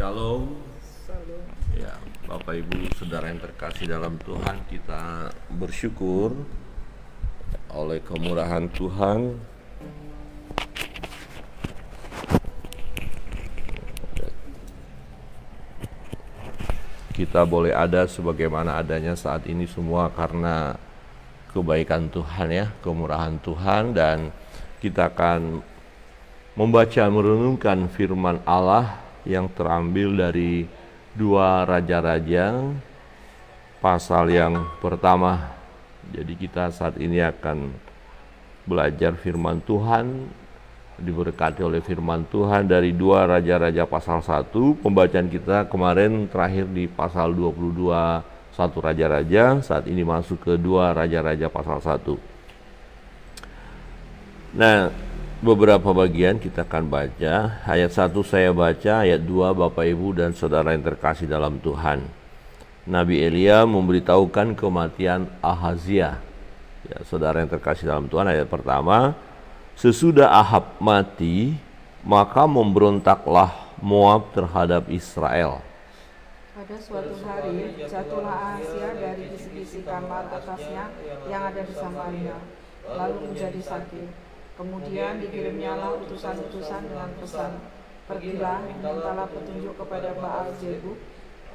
Shalom. Salam. Ya, Bapak Ibu Saudara yang terkasih dalam Tuhan, kita bersyukur oleh kemurahan Tuhan kita boleh ada sebagaimana adanya saat ini semua karena kebaikan Tuhan ya, kemurahan Tuhan. Dan kita akan membaca merenungkan firman Allah yang terambil dari 2 Raja-Raja pasal yang pertama. Jadi kita saat ini akan belajar firman Tuhan, diberkati oleh firman Tuhan dari 2 Raja-Raja pasal 1. Pembacaan kita kemarin terakhir di pasal 22 1 Raja-Raja, saat ini masuk ke 2 Raja-Raja pasal 1. Nah, beberapa bagian kita akan baca. Ayat 1 saya baca, ayat 2 Bapak Ibu dan Saudara yang terkasih dalam Tuhan. Nabi Elia memberitahukan kematian Ahazia. Ya, Saudara yang terkasih dalam Tuhan, ayat pertama. Sesudah Ahab mati, maka memberontaklah Moab terhadap Israel. Pada suatu hari, jatuhlah Ahazia dari bisi-bisi kamar atasnya yang ada di Samaria, lalu menjadi sakit. Kemudian dikirimnyalah utusan-utusan dengan pesan, pergilah, mintalah petunjuk kepada Baal Zebub,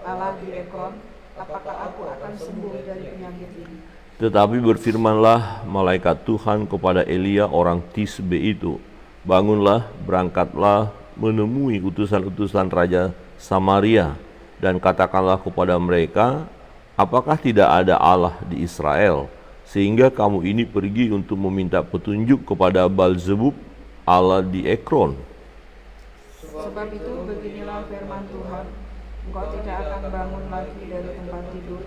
Allah di Ekron, apakah aku akan sembuh dari penyakit ini. Tetapi berfirmanlah malaikat Tuhan kepada Elia orang Tisbe itu, bangunlah, berangkatlah, menemui utusan-utusan Raja Samaria, dan katakanlah kepada mereka, apakah tidak ada Allah di Israel, sehingga kamu ini pergi untuk meminta petunjuk kepada Baal-Zebub, Allah di Ekron. Sebab itu beginilah firman Tuhan, engkau tidak akan bangun lagi dari tempat tidur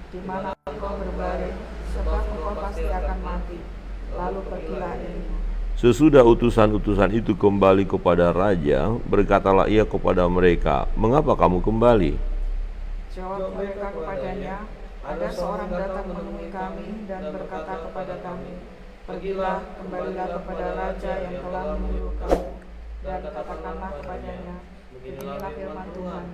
di mana engkau berbaring, sebab engkau pasti akan mati. Lalu pergilah ini. Sesudah utusan-utusan itu kembali kepada raja, berkatalah ia kepada mereka, mengapa kamu kembali? Jawab mereka kepadanya, ada seorang datang menemui kami dan berkata kepada kami, pergilah, kembalilah kepada raja yang telah menyuruh kamu, dan katakanlah kepadanya, beginilah firman Tuhan,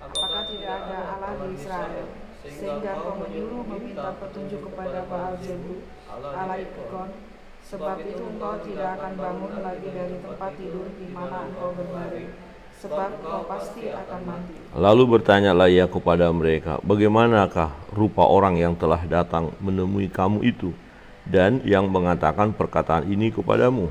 apakah tidak ada Allah di Israel, sehingga kau menyuruh meminta petunjuk kepada Baal Zebub, Allah Ekron, sebab itu engkau tidak akan bangun lagi dari tempat tidur di mana engkau berbaring, sebab engkau pasti akan mati. Lalu bertanyalah ia kepada mereka, bagaimanakah rupa orang yang telah datang menemui kamu itu, dan yang mengatakan perkataan ini kepadamu?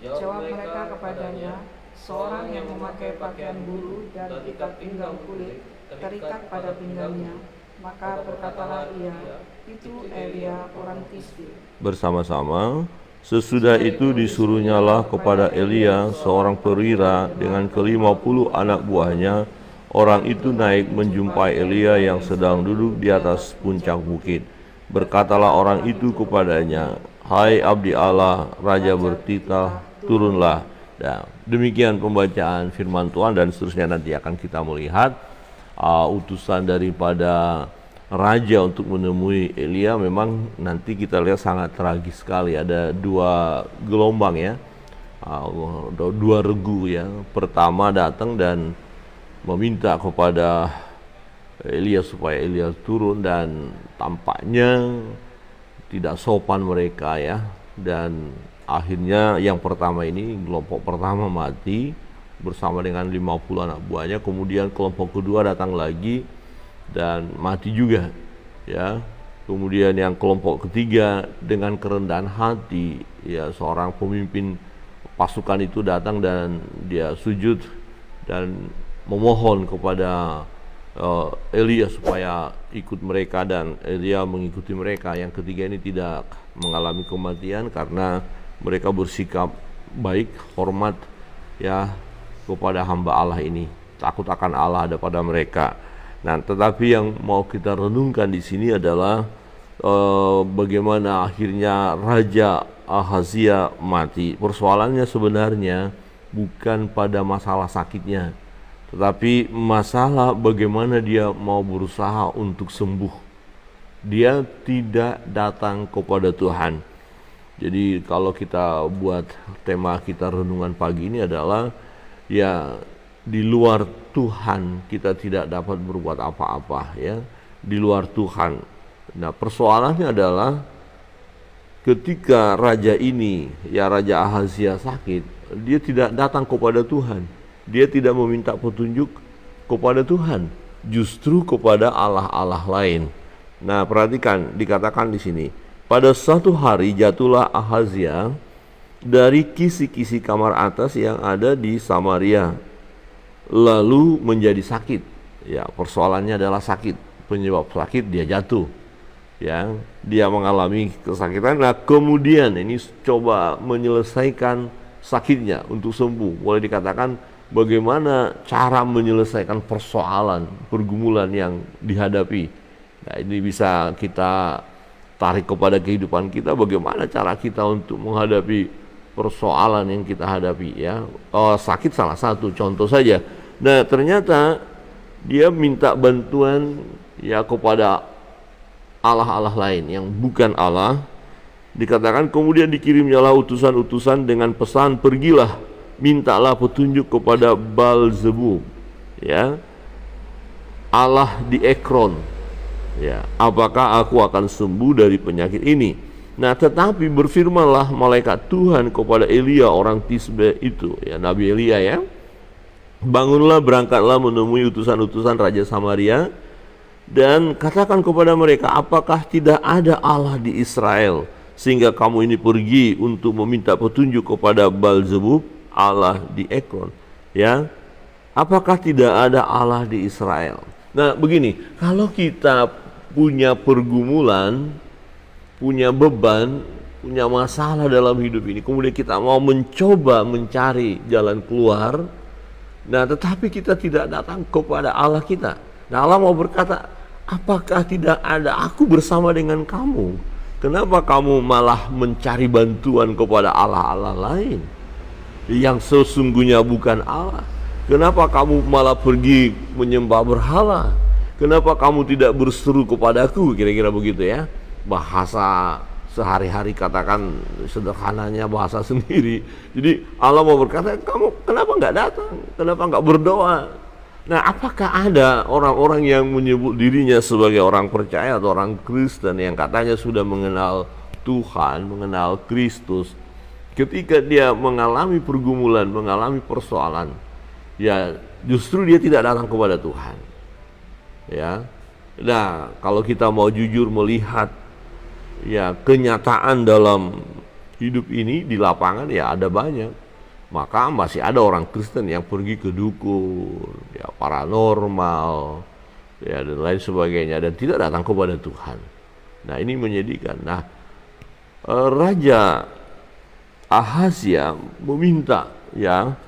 Jawab mereka kepadanya, seorang yang memakai pakaian bulu dan ikat pinggang kulit terikat pada pinggangnya. Maka berkatalah ia, itu Elia orang Tisbe. Bersama-sama, sesudah itu disuruhnyalah kepada Elia seorang perwira dengan ke-50 anak buahnya. Orang itu naik menjumpai Elia yang sedang duduk di atas puncak bukit. Berkatalah orang itu kepadanya, hai abdi Allah, raja bertitah, turunlah. Nah, demikian pembacaan firman Tuhan, dan seterusnya nanti akan kita melihat utusan daripada raja untuk menemui Elia. Memang nanti kita lihat sangat tragis sekali. Ada 2 gelombang ya, 2 regu ya. Pertama datang dan meminta kepada Elia supaya Elia turun, dan tampaknya tidak sopan mereka ya. Dan akhirnya yang pertama ini, kelompok pertama mati bersama dengan 50 anak buahnya. Kemudian kelompok kedua datang lagi dan mati juga ya. Kemudian yang kelompok ketiga dengan kerendahan hati ya, seorang pemimpin pasukan itu datang dan dia sujud dan memohon kepada Elia supaya ikut mereka, dan Elia mengikuti mereka. Yang ketiga ini tidak mengalami kematian karena mereka bersikap baik, hormat ya kepada hamba Allah ini, takut akan Allah ada pada mereka. Nah, tetapi yang mau kita renungkan di sini adalah bagaimana akhirnya Raja Ahazia mati. Persoalannya sebenarnya bukan pada masalah sakitnya, tetapi masalah bagaimana dia mau berusaha untuk sembuh. Dia tidak datang kepada Tuhan. Jadi kalau kita buat tema kita renungan pagi ini adalah ya di luar Tuhan kita tidak dapat berbuat apa-apa, ya, di luar Tuhan. Nah, persoalannya adalah ketika raja ini, ya Raja Ahazia sakit, dia tidak datang kepada Tuhan. Dia tidak meminta petunjuk kepada Tuhan, justru kepada Allah-Allah lain. Nah, perhatikan, dikatakan di sini, pada suatu hari jatuhlah Ahazia dari kisi-kisi kamar atas yang ada di Samaria, lalu menjadi sakit. Ya, persoalannya adalah sakit. Penyebab sakit dia jatuh. Ya, dia mengalami kesakitan. Nah, kemudian ini coba menyelesaikan sakitnya untuk sembuh. Boleh dikatakan bagaimana cara menyelesaikan persoalan, pergumulan yang dihadapi. Nah, ini bisa kita tarik kepada kehidupan kita, bagaimana cara kita untuk menghadapi persoalan yang kita hadapi, ya. Sakit salah satu contoh saja. Nah, ternyata dia minta bantuan, ya, kepada Allah-Allah lain yang bukan Allah. Dikatakan kemudian dikirimnyalah utusan-utusan dengan pesan, pergilah, mintalah petunjuk kepada Baal-zebub, ya, Allah di Ekron, ya, apakah aku akan sembuh dari penyakit ini. Nah, tetapi berfirmanlah malaikat Tuhan kepada Elia orang Tisbe itu, ya, Nabi Elia, ya, bangunlah, berangkatlah menemui utusan-utusan Raja Samaria dan katakan kepada mereka, apakah tidak ada Allah di Israel sehingga kamu ini pergi untuk meminta petunjuk kepada Baal-zebub, Allah di Ekron, ya, apakah tidak ada Allah di Israel. Nah, begini, kalau kita punya pergumulan, punya beban, punya masalah dalam hidup ini, kemudian kita mau mencoba mencari jalan keluar, nah, tetapi kita tidak datang kepada Allah kita. Nah, Allah mau berkata, apakah tidak ada aku bersama dengan kamu? Kenapa kamu malah mencari bantuan kepada Allah-Allah lain yang sesungguhnya bukan Allah? Kenapa kamu malah pergi menyembah berhala? Kenapa kamu tidak berseru kepadaku? Kira-kira begitu, ya. Bahasa sehari-hari, katakan sederhananya bahasa sendiri. Jadi Allah mau berkata, kamu kenapa nggak datang? Kenapa nggak berdoa? Nah, apakah ada orang-orang yang menyebut dirinya sebagai orang percaya atau orang Kristen yang katanya sudah mengenal Tuhan, mengenal Kristus, ketika dia mengalami pergumulan, mengalami persoalan, ya justru dia tidak datang kepada Tuhan, ya. Nah, kalau kita mau jujur melihat, ya, kenyataan dalam hidup ini di lapangan, ya ada banyak. Maka masih ada orang Kristen yang pergi ke dukun, ya, paranormal, ya, dan lain sebagainya, dan tidak datang kepada Tuhan. Nah, ini menyedihkan. Nah, Raja Ahazia meminta, ya,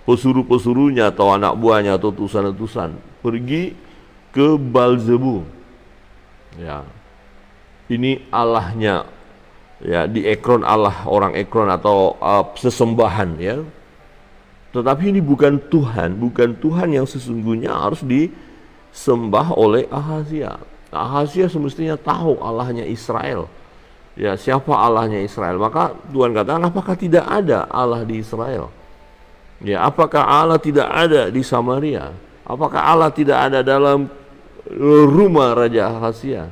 pesuruh-pesuruhnya atau anak buahnya atau utusan-utusan pergi ke Baal-zebub, ya, ini Allahnya, ya, di Ekron, Allah orang Ekron atau sesembahan, ya. Tetapi ini bukan Tuhan, bukan Tuhan yang sesungguhnya harus disembah oleh Ahazia. Ahazia semestinya tahu Allahnya Israel, ya, siapa Allahnya Israel. Maka Tuhan katakan, apakah tidak ada Allah di Israel? Ya, apakah Allah tidak ada di Samaria? Apakah Allah tidak ada dalam rumah Raja Ahazia?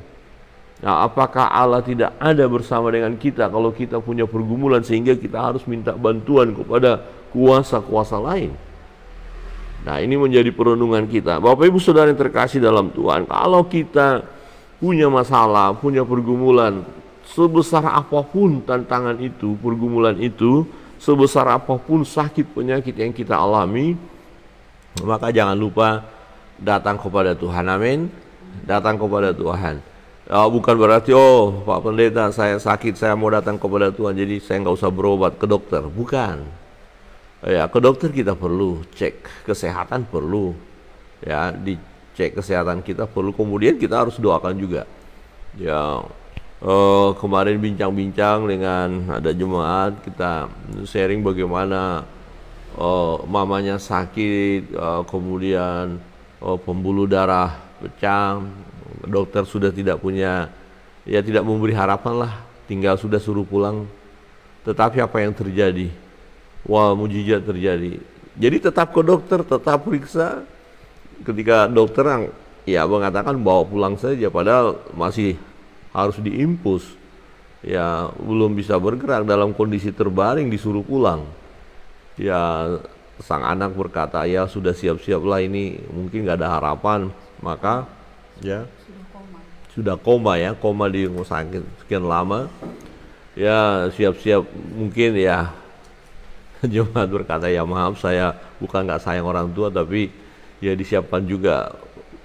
Nah, apakah Allah tidak ada bersama dengan kita kalau kita punya pergumulan sehingga kita harus minta bantuan kepada kuasa-kuasa lain? Nah, ini menjadi perenungan kita. Bapak Ibu Saudara yang terkasih dalam Tuhan, kalau kita punya masalah, punya pergumulan, sebesar apapun tantangan itu, pergumulan itu, sebesar apapun sakit penyakit yang kita alami, maka jangan lupa datang kepada Tuhan. Amin. Datang kepada Tuhan. Bukan berarti, Pak Pendeta, saya sakit, saya mau datang kepada Tuhan, jadi saya nggak usah berobat ke dokter. Bukan. Ya, ke dokter kita perlu, cek kesehatan perlu, ya, dicek kesehatan kita perlu. Kemudian kita harus doakan juga. Ya, kemarin bincang-bincang dengan ada jemaat, kita sharing bagaimana mamanya sakit, kemudian pembuluh darah pecah. Dokter sudah tidak punya, ya, tidak memberi harapan lah, tinggal sudah suruh pulang. Tetapi apa yang terjadi? Wah, mujizat terjadi. Jadi tetap ke dokter, tetap periksa. Ketika dokter yang ya mengatakan bawa pulang saja, padahal masih harus diimpus. Ya belum bisa bergerak, dalam kondisi terbaring disuruh pulang. Ya sang anak berkata, ya sudah siap-siaplah, ini mungkin nggak ada harapan. Maka ya sudah koma ya, koma di rumah sakit sekian lama. Ya siap-siap mungkin ya. Jemaat berkata, ya maaf, saya bukan nggak sayang orang tua, tapi ya disiapkan juga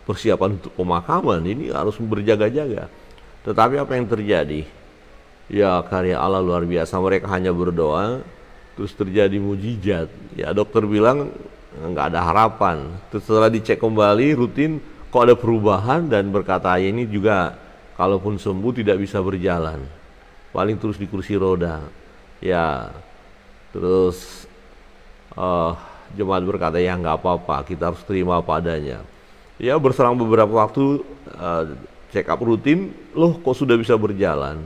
persiapan untuk pemakaman. Ini harus berjaga-jaga. Tetapi apa yang terjadi? Ya karya Allah luar biasa. Mereka hanya berdoa, terus terjadi mujizat. Ya dokter bilang nggak ada harapan. Terus setelah dicek kembali rutin, kok ada perubahan, dan berkata, ya ini juga kalaupun sembuh tidak bisa berjalan, paling terus di kursi roda. Ya terus jemaat berkata, ya nggak apa-apa, kita harus terima padanya. Ya berselang beberapa waktu check up rutin, loh kok sudah bisa berjalan,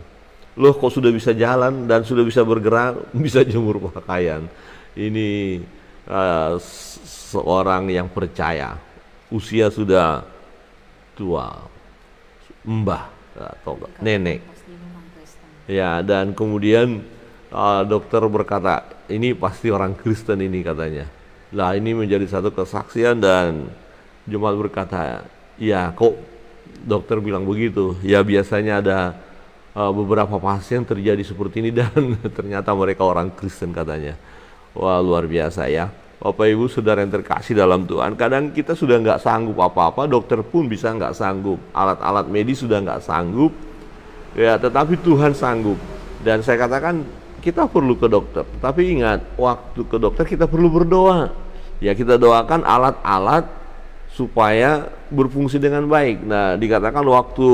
loh kok sudah bisa jalan dan sudah bisa bergerak, bisa jemur pakaian. Ini seorang yang percaya, usia sudah tua, mbah atau nenek. Ya, dan kemudian dokter berkata, ini pasti orang Kristen ini katanya. Lah ini menjadi satu kesaksian, dan jemaat berkata, ya kok dokter bilang begitu? Ya biasanya ada beberapa pasien terjadi seperti ini, dan ternyata mereka orang Kristen katanya. Wah luar biasa ya. Bapak Ibu Saudara yang terkasih dalam Tuhan, kadang kita sudah nggak sanggup apa-apa, dokter pun bisa nggak sanggup, alat-alat medis sudah nggak sanggup, ya tetapi Tuhan sanggup. Dan saya katakan kita perlu ke dokter, tapi ingat, waktu ke dokter kita perlu berdoa. Ya kita doakan alat-alat supaya berfungsi dengan baik. Nah dikatakan waktu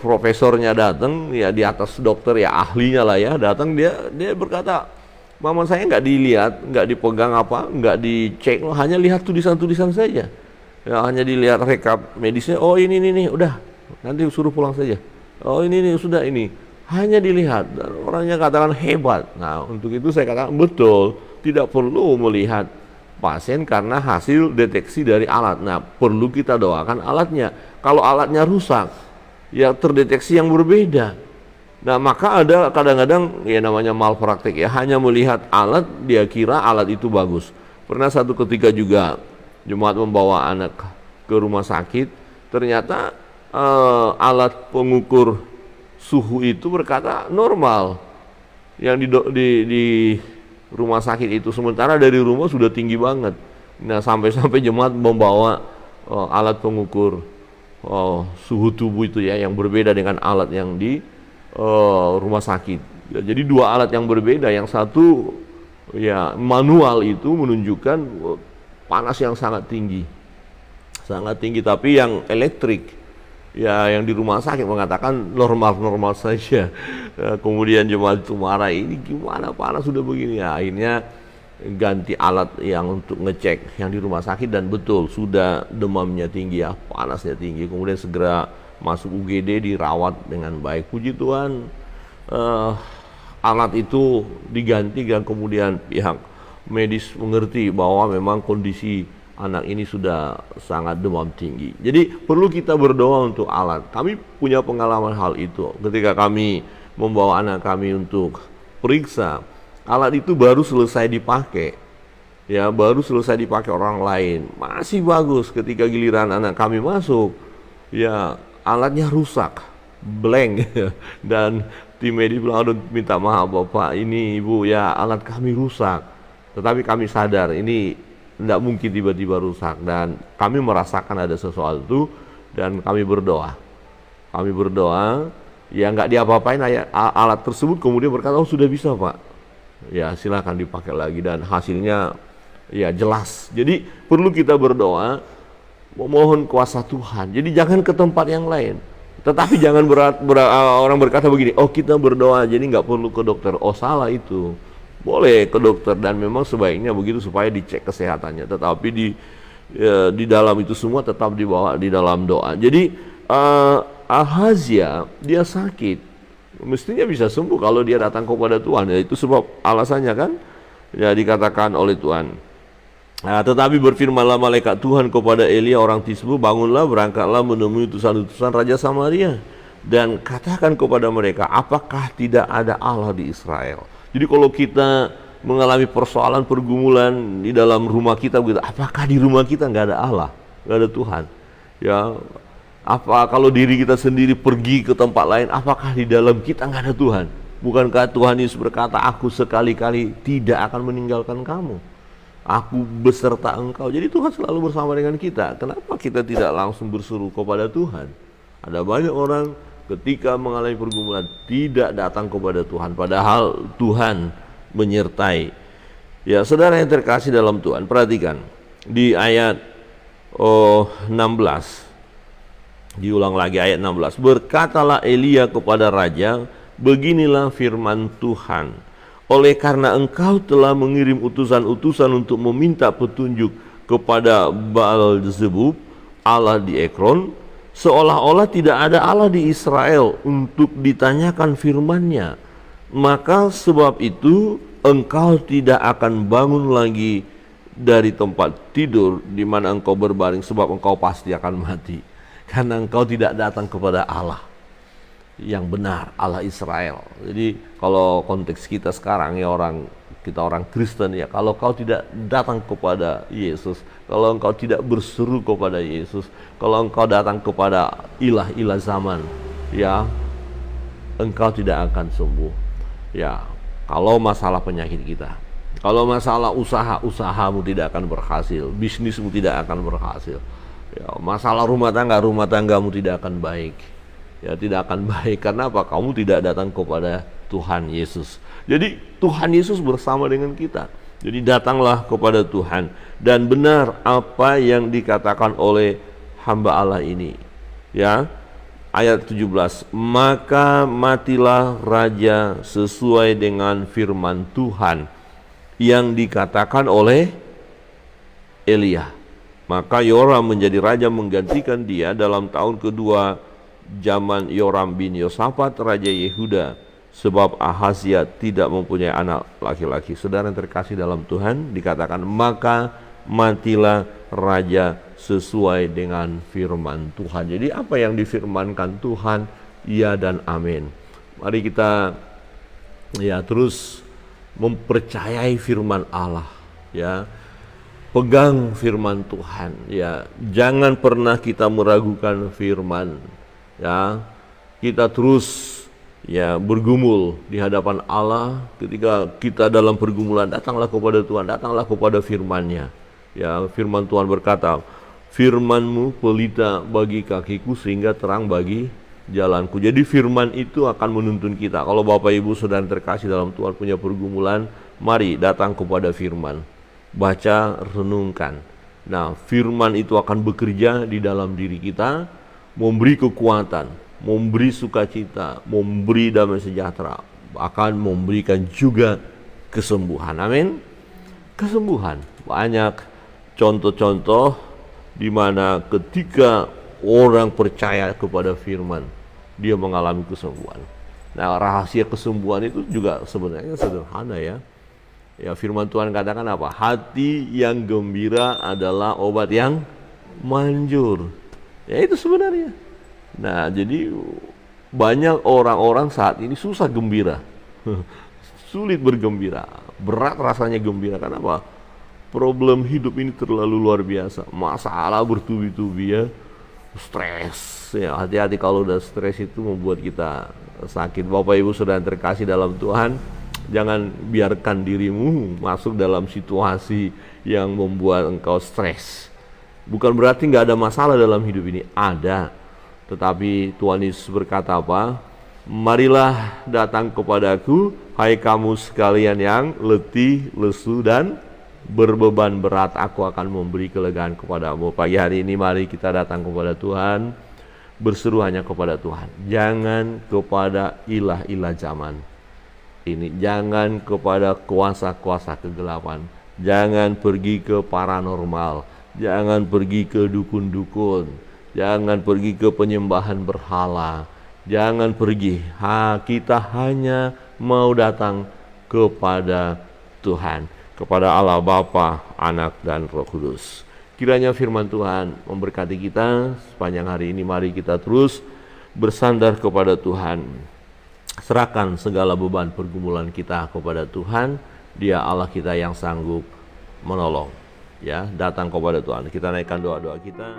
profesornya datang, ya di atas dokter, ya ahlinya lah ya, datang, dia berkata, mama saya nggak dilihat, nggak dipegang apa, nggak dicek, hanya lihat tulisan-tulisan saja. Ya hanya dilihat rekap medisnya, oh ini udah, nanti suruh pulang saja. Oh ini sudah ini. Hanya dilihat, dan orangnya katakan hebat. Nah untuk itu saya katakan betul, tidak perlu melihat pasien karena hasil deteksi dari alat. Nah perlu kita doakan alatnya. Kalau alatnya rusak, ya terdeteksi yang berbeda. Nah maka ada kadang-kadang ya namanya malpraktek ya, hanya melihat alat, dia kira alat itu bagus. Pernah satu ketika juga jemaat membawa anak ke rumah sakit, ternyata alat pengukur suhu itu berkata normal yang di rumah sakit itu, sementara dari rumah sudah tinggi banget. Nah sampai jemaat membawa alat pengukur suhu tubuh itu ya, yang berbeda dengan alat yang di rumah sakit. Ya, jadi dua alat yang berbeda, yang satu ya manual itu menunjukkan panas yang sangat tinggi, tapi yang elektrik ya yang di rumah sakit mengatakan normal saja. Kemudian jemaat itu marah, ini gimana panas sudah begini ya. Akhirnya ganti alat yang untuk ngecek yang di rumah sakit, dan betul sudah demamnya tinggi ya, panasnya tinggi. Kemudian segera masuk UGD, dirawat dengan baik. Puji Tuhan, alat itu diganti, dan kemudian pihak medis mengerti bahwa memang kondisi anak ini sudah sangat demam tinggi. Jadi perlu kita berdoa untuk alat. Kami punya pengalaman hal itu. Ketika kami membawa anak kami untuk periksa, alat itu baru selesai dipakai. Ya, baru selesai dipakai orang lain. Masih bagus. Ketika giliran anak kami masuk, ya alatnya rusak, blank. Dan tim medis bilang, aduh minta maaf Bapak, ini Ibu ya alat kami rusak. Tetapi kami sadar ini tidak mungkin tiba-tiba rusak, dan kami merasakan ada sesuatu, dan kami berdoa. Ya nggak diapa-apain alat tersebut, kemudian berkata, oh sudah bisa Pak. Ya silakan dipakai lagi, dan hasilnya ya jelas. Jadi perlu kita berdoa, memohon kuasa Tuhan. Jadi jangan ke tempat yang lain. Tetapi jangan orang berkata begini, oh kita berdoa jadi nggak perlu ke dokter. Oh salah itu. Boleh ke dokter, dan memang sebaiknya begitu supaya dicek kesehatannya. Tetapi di dalam itu semua tetap dibawa di dalam doa. Jadi Ahazia dia sakit, mestinya bisa sembuh kalau dia datang kepada Tuhan. Ya, itu sebab alasannya kan. Ya, dikatakan oleh Tuhan. Nah, tetapi berfirmanlah malaikat Tuhan kepada Elia orang Tisbe, bangunlah, berangkatlah menemui utusan-utusan Raja Samaria dan katakan kepada mereka, apakah tidak ada Allah di Israel? Jadi kalau kita mengalami persoalan pergumulan di dalam rumah kita begitu, apakah di rumah kita nggak ada Allah, nggak ada Tuhan? Ya, apa kalau diri kita sendiri pergi ke tempat lain, apakah di dalam kita nggak ada Tuhan? Bukankah Tuhan Yesus berkata, aku sekali-kali tidak akan meninggalkan kamu, aku beserta engkau. Jadi Tuhan selalu bersama dengan kita. Kenapa kita tidak langsung berseru kepada Tuhan? Ada banyak orang ketika mengalami pergumulan tidak datang kepada Tuhan, padahal Tuhan menyertai. Ya, saudara yang terkasih dalam Tuhan, perhatikan di ayat 16. Diulang lagi ayat 16. Berkatalah Elia kepada raja, beginilah firman Tuhan, oleh karena engkau telah mengirim utusan-utusan untuk meminta petunjuk kepada Baal-zebub, Allah di Ekron, seolah-olah tidak ada Allah di Israel untuk ditanyakan firman-Nya. Maka sebab itu engkau tidak akan bangun lagi dari tempat tidur di mana engkau berbaring, sebab engkau pasti akan mati, karena engkau tidak datang kepada Allah yang benar, Allah Israel. Jadi kalau konteks kita sekarang ya, kita orang Kristen ya, kalau kau tidak datang kepada Yesus, kalau engkau tidak berseru kepada Yesus, kalau engkau datang kepada ilah-ilah zaman ya, engkau tidak akan sembuh. Ya, kalau masalah penyakit kita, kalau masalah usahamu tidak akan berhasil, bisnismu tidak akan berhasil. Ya, masalah rumah tanggamu tidak akan baik. Ya, tidak akan baik. Karena apa? Kamu tidak datang kepada Tuhan Yesus. Jadi Tuhan Yesus bersama dengan kita. Jadi datanglah kepada Tuhan. Dan benar apa yang dikatakan oleh hamba Allah ini. Ya, ayat 17. Maka matilah raja sesuai dengan firman Tuhan yang dikatakan oleh Elia. Maka Yoram menjadi raja menggantikan dia dalam tahun kedua zaman Yoram bin Yosafat raja Yehuda, sebab Ahazia tidak mempunyai anak laki-laki. Saudara yang terkasih dalam Tuhan, dikatakan maka matilah raja sesuai dengan firman Tuhan. Jadi apa yang difirmankan Tuhan, ya dan amin. Mari kita ya terus mempercayai firman Allah ya. Pegang firman Tuhan ya. Jangan pernah kita meragukan firman ya. Kita terus ya bergumul di hadapan Allah. Ketika kita dalam pergumulan, datanglah kepada Tuhan, datanglah kepada firman-Nya. Ya, firman Tuhan berkata, firman-Mu pelita bagi kakiku sehingga terang bagi jalanku. Jadi firman itu akan menuntun kita. Kalau Bapak Ibu Saudara terkasih dalam Tuhan punya pergumulan, mari datang kepada firman. Baca, renungkan. Nah, firman itu akan bekerja di dalam diri kita, memberi kekuatan, memberi sukacita, memberi damai sejahtera, akan memberikan juga kesembuhan. Amin. Kesembuhan. Banyak contoh-contoh di mana ketika orang percaya kepada firman, dia mengalami kesembuhan. Nah, rahasia kesembuhan itu juga sebenarnya sederhana ya. Ya, firman Tuhan katakan apa? Hati yang gembira adalah obat yang manjur. Ya, itu sebenarnya. Nah, jadi banyak orang-orang saat ini susah gembira. Sulit bergembira. Berat rasanya gembira. Karena apa? Problem hidup ini terlalu luar biasa. Masalah bertubi-tubi ya. Stres. Ya, hati-hati kalau udah stres itu membuat kita sakit. Bapak Ibu Saudara terkasih dalam Tuhan, jangan biarkan dirimu masuk dalam situasi yang membuat engkau stres. Bukan berarti nggak ada masalah dalam hidup ini, ada. Tetapi Tuhan Yesus berkata apa? Marilah datang kepadaku, hai kamu sekalian yang letih, lesu, dan berbeban berat, aku akan memberi kelegaan kepadamu. Pagi hari ini mari kita datang kepada Tuhan, berseru hanya kepada Tuhan. Jangan kepada ilah-ilah zaman ini, jangan kepada kuasa-kuasa kegelapan, jangan pergi ke paranormal, jangan pergi ke dukun-dukun, jangan pergi ke penyembahan berhala, jangan pergi. Kita hanya mau datang kepada Tuhan. kepada Allah Bapa, Anak, dan Roh Kudus. Kiranya firman Tuhan memberkati kita sepanjang hari ini. Mari kita terus bersandar kepada Tuhan. Serahkan segala beban pergumulan kita kepada Tuhan. Dia Allah kita yang sanggup menolong. Ya, datang kepada Tuhan. Kita naikkan doa-doa kita.